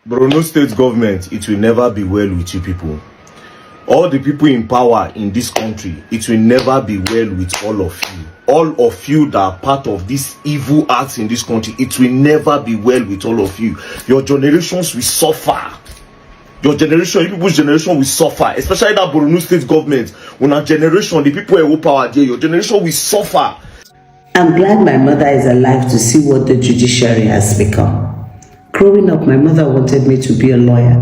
Borno state government, it will never be well with you people. All the people in power in this country, it will never be well with all of you. All of you that are part of this evil acts in this country, it will never be well with all of you. Your generations will suffer. Your generation, you people's generation will suffer. Especially that Borno state government. When our generation, the people who power there, your generation will suffer. I'm glad my mother is alive to see what the judiciary has become. Growing up, my mother wanted me to be a lawyer.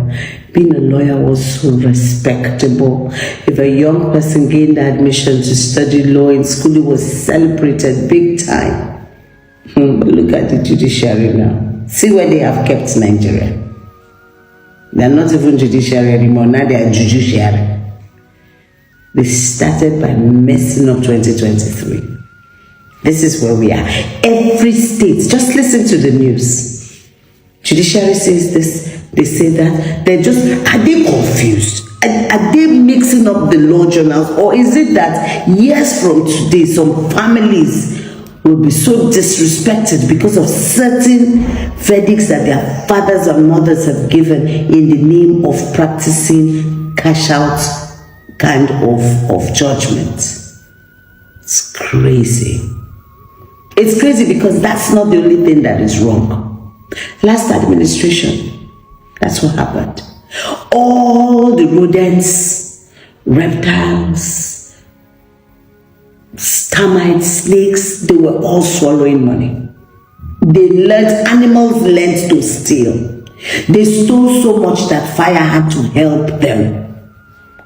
Being a lawyer was so respectable. If a young person gained admission to study law in school, it was celebrated big time. But look at the judiciary now. See where they have kept Nigeria. They are not even judiciary anymore. Now they are judiciary. They started by messing up 2023. This is where we are. Every state, just listen to the news. Judiciary says this, they say that. Are they confused? Are they mixing up the law journals? Or is it that years from today, some families will be so disrespected because of certain verdicts that their fathers and mothers have given in the name of practicing cash out kind of judgment? It's crazy. It's crazy because that's not the only thing that is wrong. Last administration, that's what happened. All the rodents, reptiles, termites, snakes, they were all swallowing money. Animals learned to steal. They stole so much that fire had to help them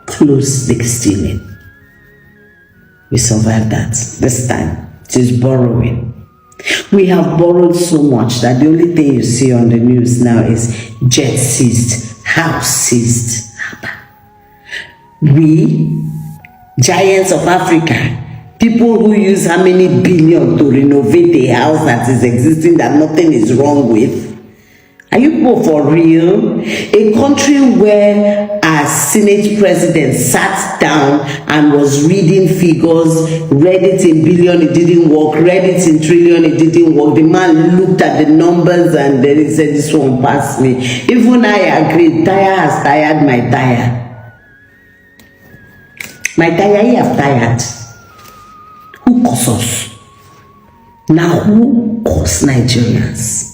close the stealing. We survived that. This time, it is borrowing. We have borrowed so much that the only thing you see on the news now is jet seized, house seized. We, giants of Africa, people who use how many billion to renovate a house that is existing that nothing is wrong with. Are you people for real? A country where our Senate president sat down and was reading figures, read it in billion, it didn't work, read it in trillion, it didn't work. The man looked at the numbers and then he said, this one passed me. Even I agree, tire has tired my tire. My tire, he have tired. Who caused us? Now who caused Nigerians?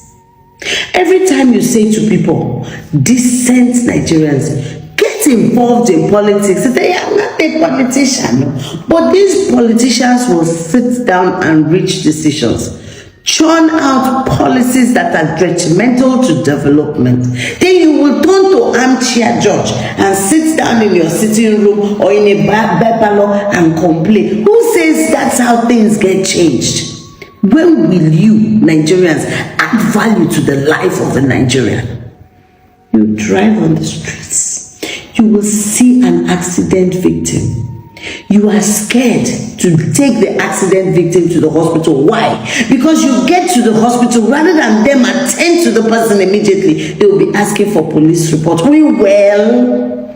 Every time you say to people, decent Nigerians, get involved in politics, they say, I'm not a politician. But these politicians will sit down and reach decisions, churn out policies that are detrimental to development. Then you will turn to armchair judge and sit down in your sitting room or in a parlor and complain. Who says that's how things get changed? When will you, Nigerians, add value to the life of the Nigerian? You drive on the streets, you will see an accident victim. You are scared to take the accident victim to the hospital. Why? Because you get to the hospital, rather than them attend to the person immediately, they will be asking for police report. We well,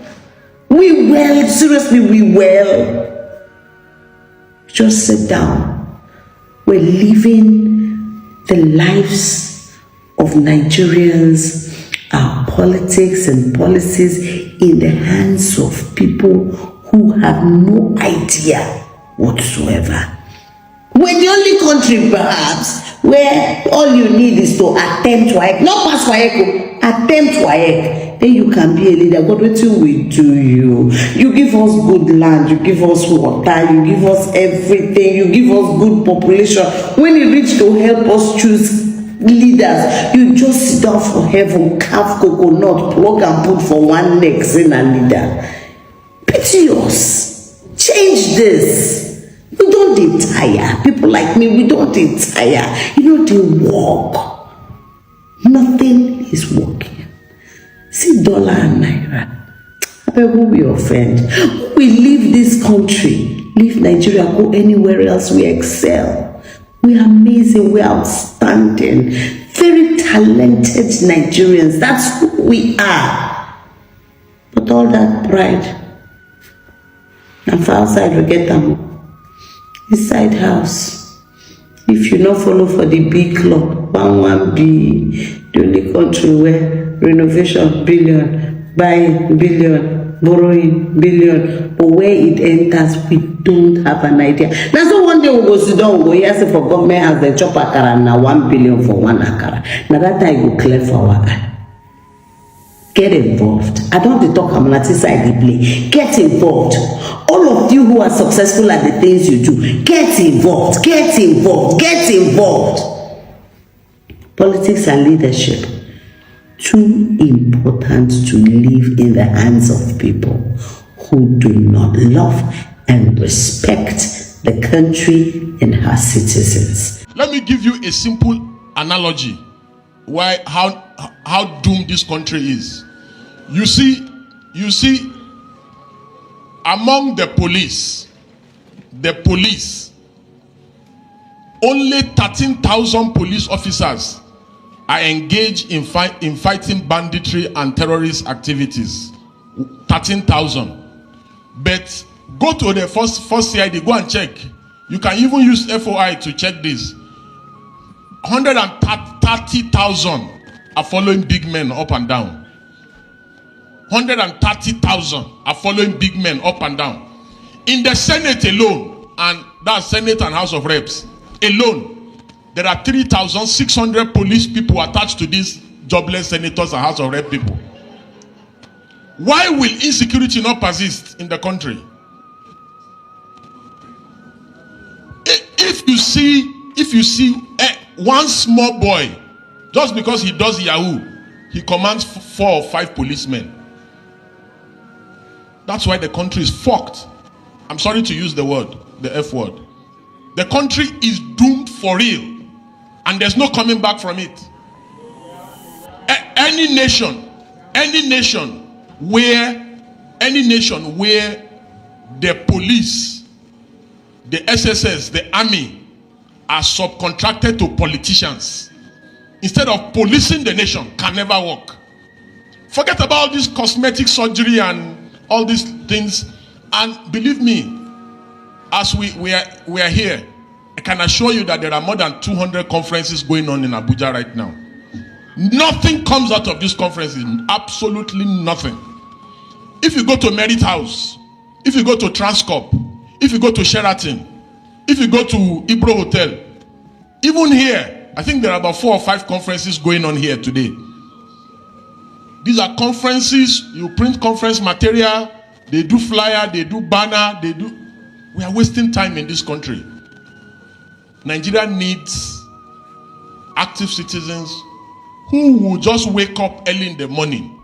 seriously, we well. Just sit down. We're living the lives of Nigerians, our politics and policies in the hands of people who have no idea whatsoever. We're the only country, perhaps, where all you need is to attempt WAEC, not pass WAEC, attempt WAEC. Then you can be a leader. God, what will we do you? You give us good land, you give us water, you give us everything, you give us good population. When you reach to help us choose leaders, you just sit down for heaven, carve coconut, plug and put for one neck, saying a leader. Pity us. Change this. We don't retire. People like me, we don't retire. You know, they walk. Nothing is working. See dollar and naira. I bet who we offend. We leave this country, leave Nigeria, go anywhere else, we excel. We are amazing, we are outstanding. Very talented Nigerians. That's who we are. But all that pride. And for outside, we get them. Inside house. If you not follow for the big club, 1B, the only country where billion, renovation, billion, buying, billion, borrowing, billion. But where it enters, we don't have an idea. That's why one day we go sit down, we go hear say for government as the chop akara na 1 billion for one akara. Now that time go clear for our eye. Get involved. I don't want to talk community side dey play. Get involved. All of you who are successful at the things you do, get involved. Get involved. Get involved. Politics and leadership, too important to leave in the hands of people who do not love and respect the country and her citizens. Let me give you a simple analogy why how doomed this country is. You see, among the police, only 13,000 police officers are engaged in fighting banditry and terrorist activities. 13,000. But go to the first CID, go and check. You can even use FOI to check this. 130,000 are following big men up and down. 130,000 are following big men up and down. In the Senate alone, and that's Senate and House of Reps alone, there are 3,600 police people attached to these jobless senators and House of Rep people. Why will insecurity not persist in the country? If you see one small boy, just because he does Yahoo, he commands 4 or 5 policemen. That's why the country is fucked. I'm sorry to use the word, the F word. The country is doomed for real, and there's no coming back from it. Any nation where the police, the SSS, the army are subcontracted to politicians instead of policing the nation can never work. Forget about this cosmetic surgery and all these things, and believe me, as we are here, I can assure you that there are more than 200 conferences going on in Abuja right now. Nothing comes out of these conferences, absolutely nothing. If you go to Merit House, if you go to Transcorp, if you go to Sheraton, if you go to Ibro Hotel, even here, I think there are about 4 or 5 conferences going on here today. These are conferences, you print conference material, they do flyer, they do banner, we are wasting time in this country. Nigeria needs active citizens who will just wake up early in the morning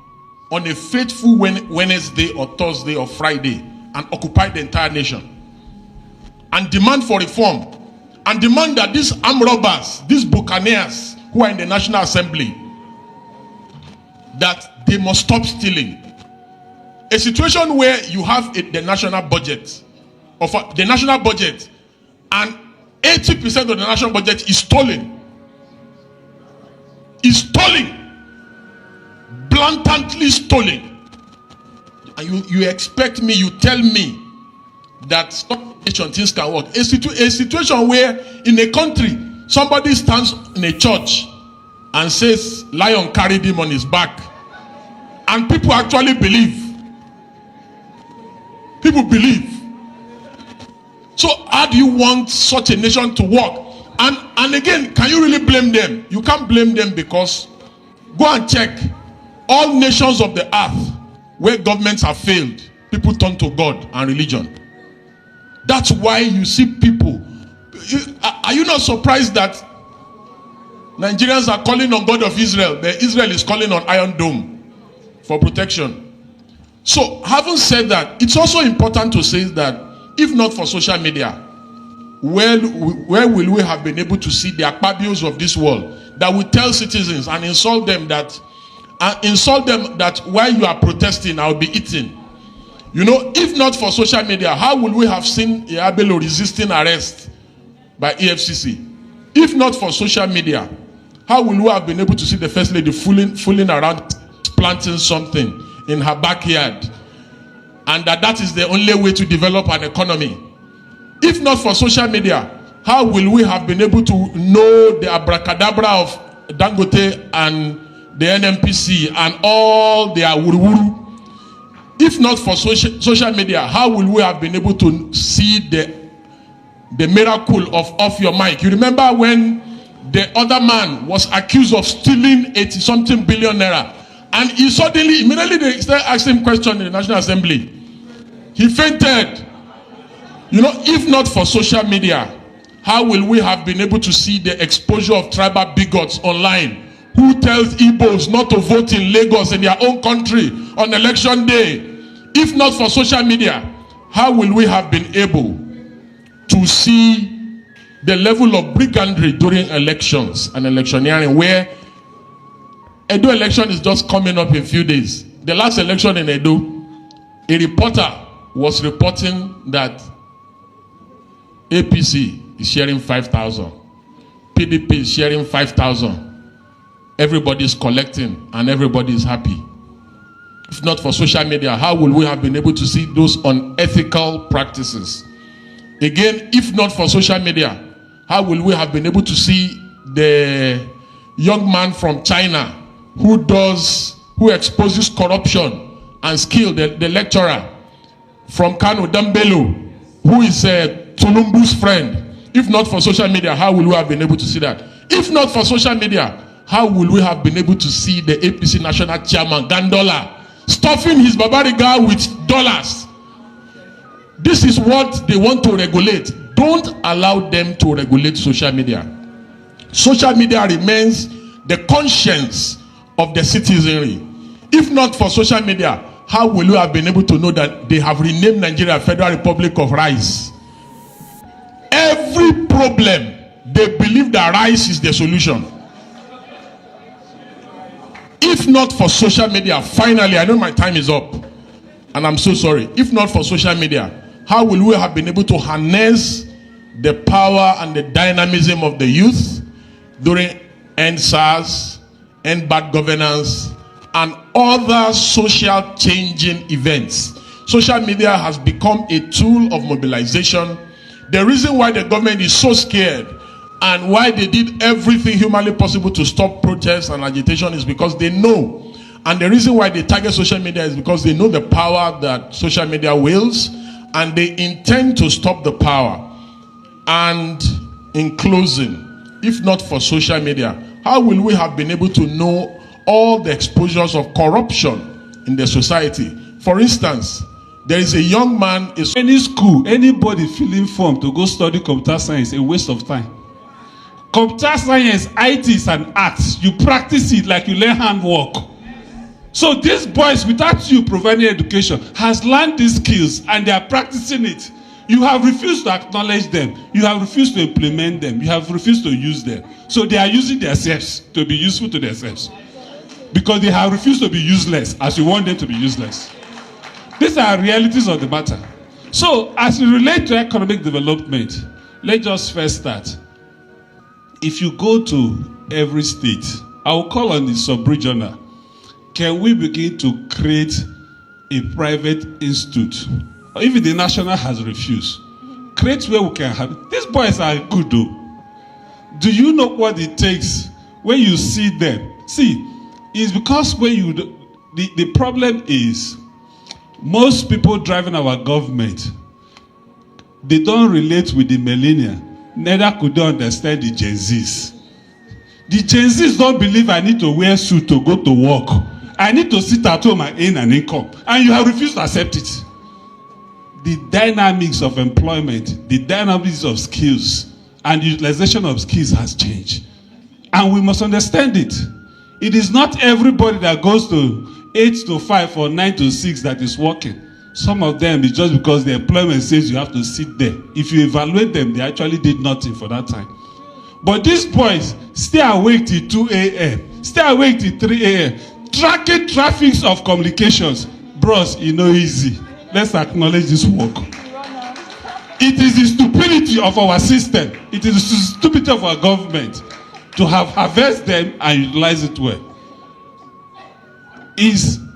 on a faithful Wednesday or Thursday or Friday and occupy the entire nation and demand for reform and demand that these armed robbers, these buccaneers who are in the National Assembly, that they must stop stealing. A situation where you have the national budget and 80% of the national budget is stolen. Is stolen. Blatantly stolen. And you expect me, you tell me that things can work. A situation where in a country somebody stands in a church and says lion carried him on his back, and people actually believe. People believe. So how do you want such a nation to work? And again, can you really blame them? You can't blame them, because go and check all nations of the earth where governments have failed, people turn to God and religion. That's why you see people. Are you not surprised that Nigerians are calling on God of Israel, but Israel is calling on Iron Dome for protection? So, having said that, it's also important to say that if not for social media, where will we have been able to see the Akpabios of this world that will tell citizens and insult them that while you are protesting, I'll be eating? You know, if not for social media, how would we have seen Yabelo resisting arrest by EFCC? If not for social media, how will we have been able to see the First Lady fooling around planting something in her backyard, and that is the only way to develop an economy? If not for social media, how will we have been able to know the abracadabra of Dangote and the NMPC, and all their wuru-wuru. If not for social media, how will we have been able to see the miracle of off your mic? You remember when the other man was accused of stealing 80-something billion naira, and he suddenly, immediately they started asking him questions in the National Assembly. He fainted. You know, if not for social media, how will we have been able to see the exposure of tribal bigots online? Who tells Igbos not to vote in Lagos in their own country on election day? If not for social media, how will we have been able to see the level of brigandry during elections and electioneering, where Edo election is just coming up in a few days? The last election in Edo, a reporter was reporting that APC is sharing 5,000, PDP is sharing 5,000. Everybody is collecting and everybody is happy. If not for social media, how will we have been able to see those unethical practices? Again, if not for social media, how will we have been able to see the young man from China who exposes corruption and skill, the lecturer from Kano, Dambelu, who is Tinubu's friend? If not for social media, how will we have been able to see that? If not for social media, how will we have been able to see the APC national chairman, Gandola, stuffing his Babariga with dollars? This is what they want to regulate. Don't allow them to regulate social media. Social media remains the conscience of the citizenry. If not for social media, how will you have been able to know that they have renamed Nigeria Federal Republic of Rice? Every problem, they believe that rice is the solution. If not for social media, finally, I know my time is up, and I'm so sorry. If not for social media, how will we have been able to harness the power and the dynamism of the youth during End SARS, End Bad Governance, and other social changing events? Social media has become a tool of mobilization. The reason why the government is so scared and why they did everything humanly possible to stop protests and agitation is because they know. And the reason why they target social media is because they know the power that social media wields, and they intend to stop the power. And in closing, if not for social media, how will we have been able to know all the exposures of corruption in the society? For instance, there is a young man in any school, anybody feeling formed to go study computer science, a waste of time. Computer science, IT is an art. You practice it like you learn handwork. So these boys, without you providing education, has learned these skills and they are practicing it. You have refused to acknowledge them. You have refused to implement them. You have refused to use them. So they are using themselves to be useful to themselves. Because they have refused to be useless as you want them to be useless. These are realities of the matter. So as it relates to economic development, let's just first start. If you go to every state, I will call on the sub-regional. Can we begin to create a private institute? Or if the national has refused, create where we can have it. These boys are good though. Do you know what it takes when you see them? See, it's because when you, the problem is, most people driving our government, they don't relate with the millennial. Neither could they understand the Gen Zs. The Gen Zs don't believe I need to wear suit to go to work. I need to sit at home and earn an income. And you have refused to accept it. The dynamics of employment, the dynamics of skills, and utilization of skills has changed. And we must understand it. It is not everybody that goes to 8 to 5 or 9 to 6 that is working. Some of them is just because the employment says you have to sit there. If you evaluate them, they actually did nothing for that time. But these boys stay awake till 2 a.m., stay awake till 3 a.m., tracking traffics of communications. Bros, it's not easy. Let's acknowledge this work. It is the stupidity of our system. It is the stupidity of our government to have harvested them and utilize it well.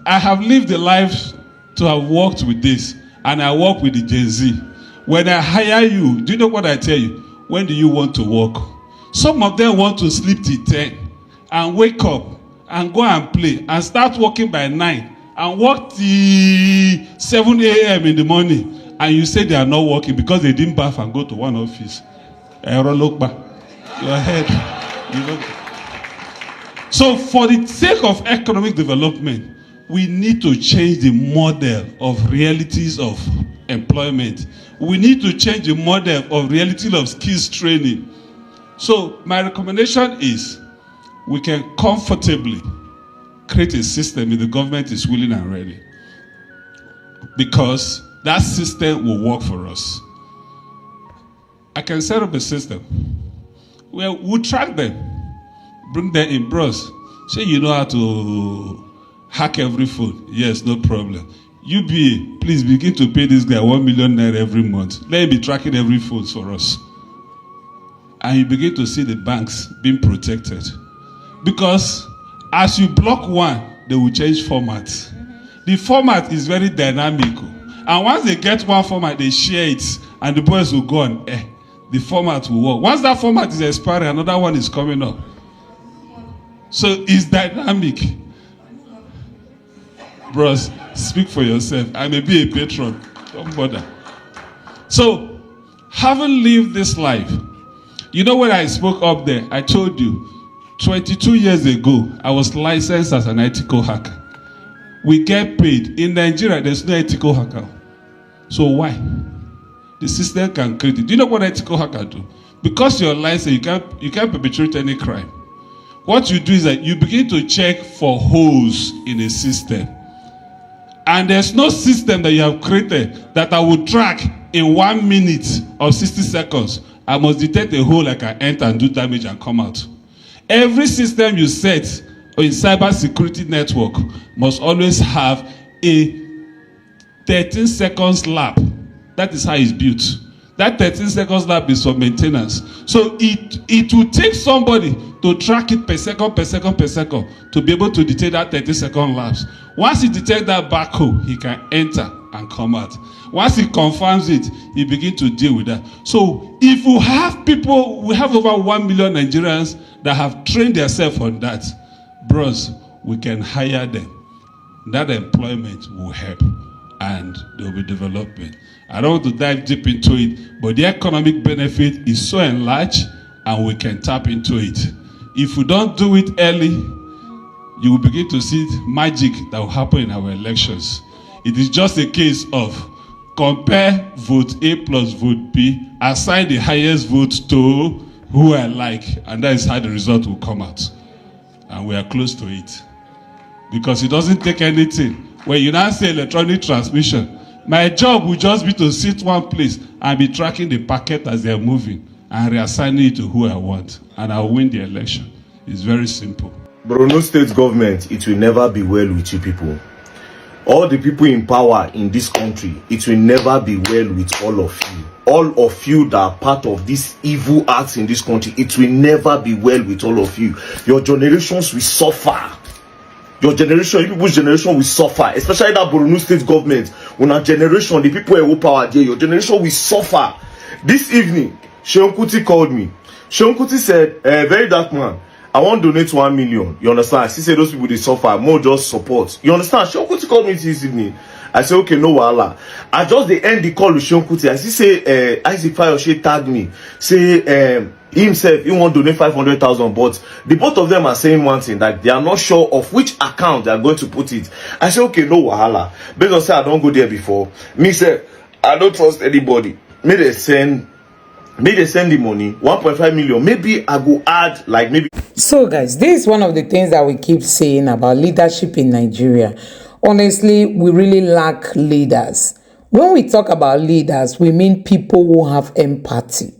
I have lived a life to have worked with this, and I work with the Gen Z. When I hire you, do you know what I tell you? When do you want to work? Some of them want to sleep till 10 and wake up and go and play and start working by 9 and work till 7 a.m. in the morning, and you say they are not working because they didn't bath and go to one office. Look back. Your head. You know. So for the sake of economic development, we need to change the model of realities of employment. We need to change the model of reality of skills training. So my recommendation is we can comfortably create a system if the government is willing and ready, because that system will work for us. I can set up a system where we'll track them, bring them in bros. Say you know how to hack every phone. Yes, no problem. UBA, please begin to pay this guy 1 million naira every month. Let him be tracking every phone for us. And you begin to see the banks being protected. Because as you block one, they will change format. The format is very dynamic. And once they get one format, they share it, and the boys will go on. The format will work. Once that format is expiring, another one is coming up. So it's dynamic. Bros, speak for yourself. I may be a patron. Don't bother. So, having lived this life, you know when I spoke up there, I told you, 22 years ago, I was licensed as an ethical hacker. We get paid. In Nigeria, there's no ethical hacker. So why? The system can create it. Do you know what ethical hacker do? Because you're licensed, you can't perpetrate any crime. What you do is that you begin to check for holes in a system. And there's no system that you have created that I will track in 1 minute or 60 seconds. I must detect a hole, I can enter and do damage and come out. Every system you set in cyber security network must always have a 13 seconds lap. That is how it's built. That 13 seconds lap is for maintenance. So it will take somebody to track it per second to be able to detect that 30-second lapse. Once he detects that backhoe, he can enter and come out. Once he confirms it, he begins to deal with that. So if you have people, we have over 1 million Nigerians that have trained themselves on that, bros, we can hire them. That employment will help and there will be development. I don't want to dive deep into it, but the economic benefit is so enlarged and we can tap into it. If we don't do it early, you will begin to see magic that will happen in our elections. It is just a case of compare vote A plus vote B, assign the highest vote to who I like, and that is how the result will come out. And we are close to it. Because it doesn't take anything. When you now say electronic transmission, my job will just be to sit one place and be tracking the packet as they are moving and reassigning it to who I want. And I'll win the election. It's very simple. Borno State government, it will never be well with you people. All the people in power in this country, it will never be well with all of you. All of you that are part of these evil acts in this country, it will never be well with all of you. Your generations will suffer. Your generation, you people's generation will suffer, especially that Borno State government. When our generation, the people who power there, your generation will suffer. This evening, Sheon Kuti called me. Sheon Kuti said, very dark man, I want to donate 1 million. You understand? She said those people they suffer, more just support. You understand? Sheon Kuti called me this evening. I said, okay, no wahala. I just the end the call with Sheon Kuti. I see say Isaac Fayoshe tagged me. Say himself he want to donate 500,000, but the both of them are saying one thing, that they are not sure of which account they are going to put it. I say, okay, no wahala. Based on say I don't go there before. Me say I don't trust anybody. May they send the money 1.5 million. Maybe I go add like maybe. So guys, this is one of the things that we keep saying about leadership in Nigeria. Honestly, we really lack leaders. When we talk about leaders, we mean people who have empathy.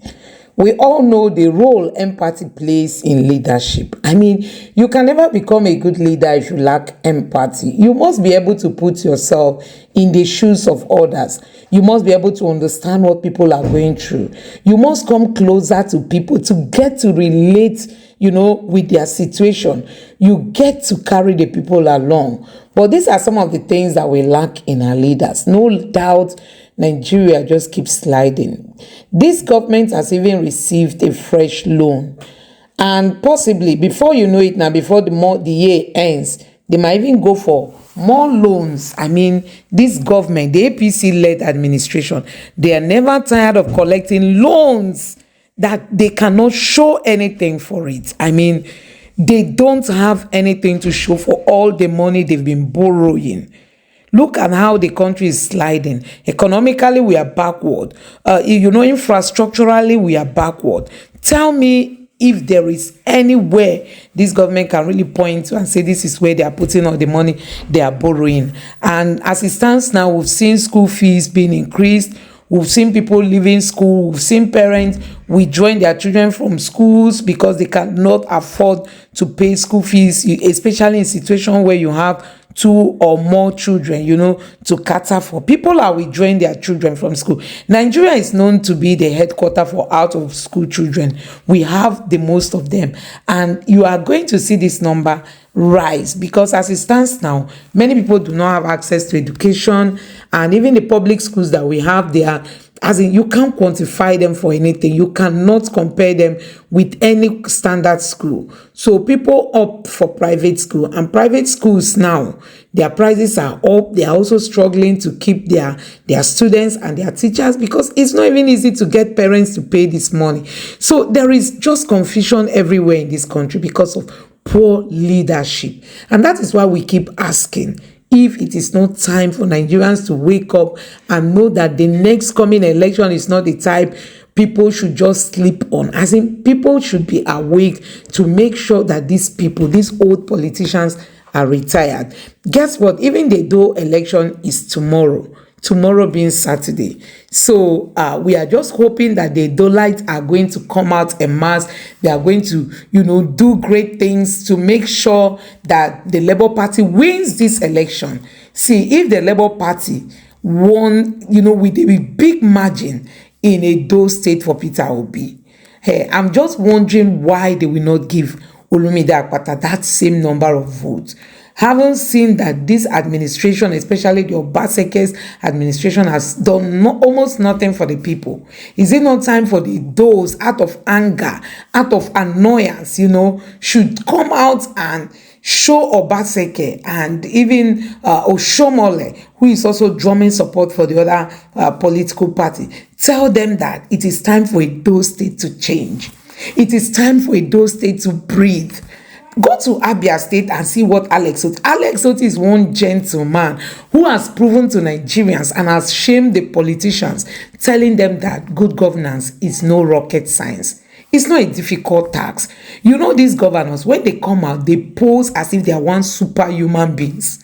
We all know the role empathy plays in leadership. I mean, you can never become a good leader if you lack empathy. You must be able to put yourself in the shoes of others. You must be able to understand what people are going through. You must come closer to people to get to relate, with their situation. You get to carry the people along. But these are some of the things that we lack in our leaders. No doubt, Nigeria just keeps sliding. This government has even received a fresh loan. And possibly before you know it now, before the year ends, they might even go for more loans. I mean, this government, the APC-led administration, they are never tired of collecting loans that they cannot show anything for it. I mean, they don't have anything to show for all the money they've been borrowing. Look at how the country is sliding. Economically, we are backward. Infrastructurally, we are backward. Tell me if there is anywhere this government can really point to and say this is where they are putting all the money they are borrowing. And as it stands now, we've seen school fees being increased. We've seen people leaving school. We've seen parents withdrawing their children from schools because they cannot afford to pay school fees, especially in situations where you have 2 or more children, to cater for. People are withdrawing their children from school. Nigeria is known to be the headquarters for out-of-school children. We have the most of them. And you are going to see this number rise because as it stands now, many people do not have access to education, and even the public schools that we have, they are, as in, you can't quantify them for anything. You cannot compare them with any standard school. So people opt for private school, and private schools now, their prices are up. They are also struggling to keep their students and their teachers because it's not even easy to get parents to pay this money. So there is just confusion everywhere in this country because of poor leadership. And that is why we keep asking if it is not time for Nigerians to wake up and know that the next coming election is not the type people should just sleep on. As in, people should be awake to make sure that these people, these old politicians, are retired. Guess what? Even though election is tomorrow being Saturday. So we are just hoping that the Dolites are going to come out en masse. They are going to, do great things to make sure that the Labour Party wins this election. See, if the Labour Party won, with a big margin in Edo State for Peter Obi, hey, I'm just wondering why they will not give Olumide Akpata that same number of votes. Haven't seen that this administration, especially the Obaseke's administration, has done almost nothing for the people. Is it not time for those out of anger, out of annoyance, should come out and show Obaseke and even Oshomole, who is also drumming support for the other political party, tell them that it is time for Edo State to change. It is time for Edo State to breathe. Go to Abia State and see what Alex Oti is one gentleman who has proven to Nigerians and has shamed the politicians, telling them that good governance is no rocket science. It's not a difficult task. These governors, when they come out, they pose as if they are one superhuman beings,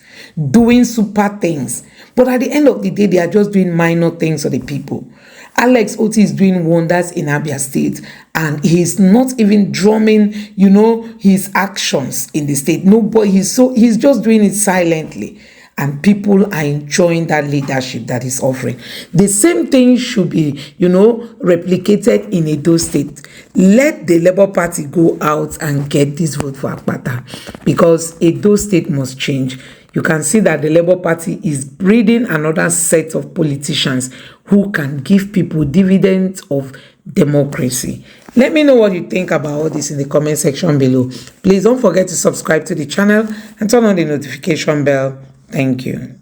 doing super things. But at the end of the day, they are just doing minor things for the people. Alex Oti is doing wonders in Abia State, and he's not even drumming, his actions in the state. Nobody, he's just doing it silently, and people are enjoying that leadership that he's offering. The same thing should be, replicated in Edo State. Let the Labour Party go out and get this vote for Akpata, because Edo State must change. You can see that the Labour Party is breeding another set of politicians who can give people dividends of democracy. Let me know what you think about all this in the comment section below. Please don't forget to subscribe to the channel and turn on the notification bell. Thank you.